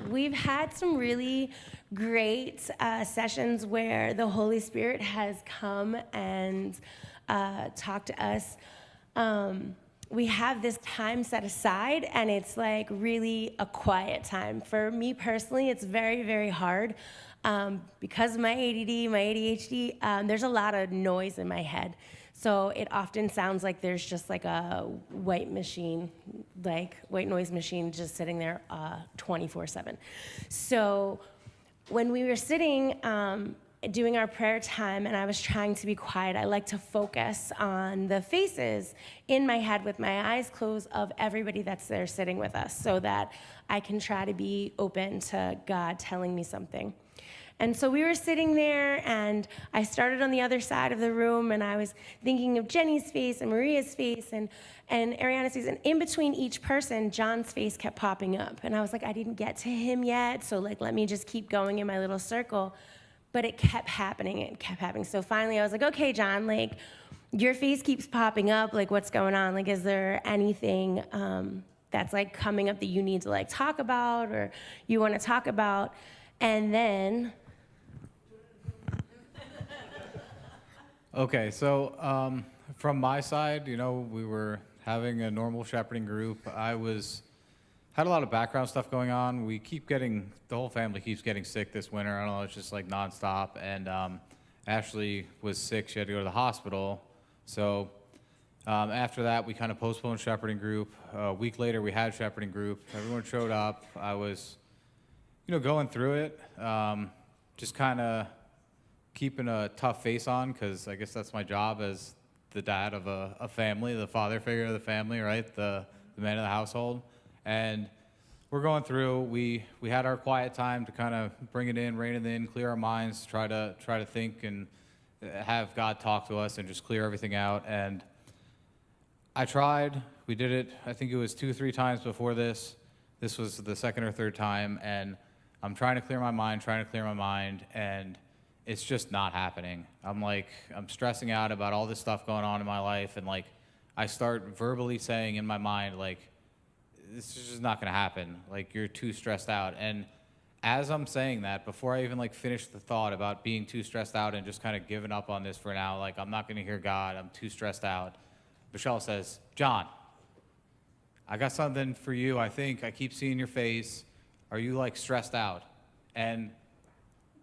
we've had some really great sessions where the Holy Spirit has come and talked to us. We have this time set aside, and it's like really a quiet time. For me personally, it's very, very hard. Because of my ADD, my ADHD, there's a lot of noise in my head. So it often sounds like there's just like a white noise machine just sitting there 24/7. So when we were sitting doing our prayer time and I was trying to be quiet, I like to focus on the faces in my head with my eyes closed of everybody that's there sitting with us so that I can try to be open to God telling me something. And so we were sitting there, and I started on the other side of the room, and I was thinking of Jenny's face and Maria's face and Ariana's face, and in between each person, John's face kept popping up. And I was like, I didn't get to him yet, so like, let me just keep going in my little circle. But it kept happening, So finally I was like, okay, John, like, your face keeps popping up, like, what's going on? Like, is there anything that's like coming up that you need to like talk about or you want to talk about? And then... Okay, so from my side, we were having a normal shepherding group. Had a lot of background stuff going on. The whole family keeps getting sick this winter. I don't know, it's just like nonstop. And Ashley was sick. She had to go to the hospital. So after that, we kind of postponed shepherding group. A week later, we had shepherding group. Everyone showed up. I was, going through it, just kind of keeping a tough face on, because I guess that's my job as the dad of a family, the father figure of the family, right? The man of the household. And we're going through, we had our quiet time to kind of bring it in, rein it in, clear our minds, try to think and have God talk to us and just clear everything out. And I tried. We did it, I think it was 2-3 times before this. This was the second or third time, and I'm trying to clear my mind, and it's just not happening. I'm stressing out about all this stuff going on in my life, and like, I start verbally saying in my mind, like, this is just not gonna happen. Like, you're too stressed out. And as I'm saying that, before I even like finish the thought about being too stressed out and just kind of giving up on this for now, like, I'm not gonna hear God, I'm too stressed out, Michelle says, John, I got something for you. I think I keep seeing your face. Are you like stressed out? And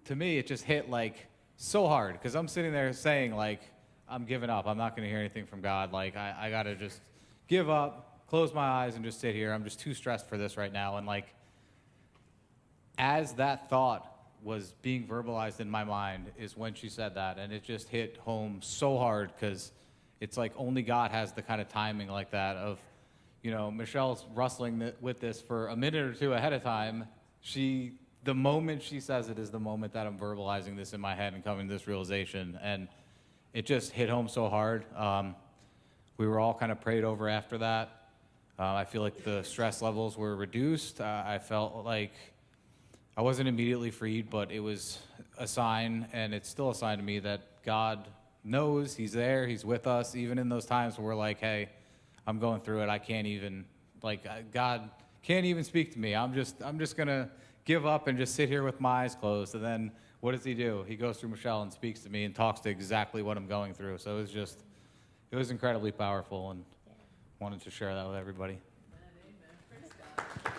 to me, it just hit like so hard, because I'm sitting there saying like, I'm giving up. I'm not going to hear anything from God. Like, I got to just give up, close my eyes, and just sit here. I'm just too stressed for this right now. And like, as that thought was being verbalized in my mind is when she said that, and it just hit home so hard, because it's like only God has the kind of timing like that of, Michelle's wrestling with this for a minute or two ahead of time. The moment she says it is the moment that I'm verbalizing this in my head and coming to this realization. And it just hit home so hard. We were all kind of prayed over after that. I feel like the stress levels were reduced. I felt like I wasn't immediately freed, but it was a sign, and it's still a sign to me that God knows, He's there, He's with us, even in those times where we're like, hey, I'm going through it. I can't even, God can't even speak to me. I'm just gonna give up and just sit here with my eyes closed. And then what does He do? He goes through Michelle and speaks to me and talks to exactly what I'm going through. So it was incredibly powerful, and wanted to share that with everybody. Amen. Praise God.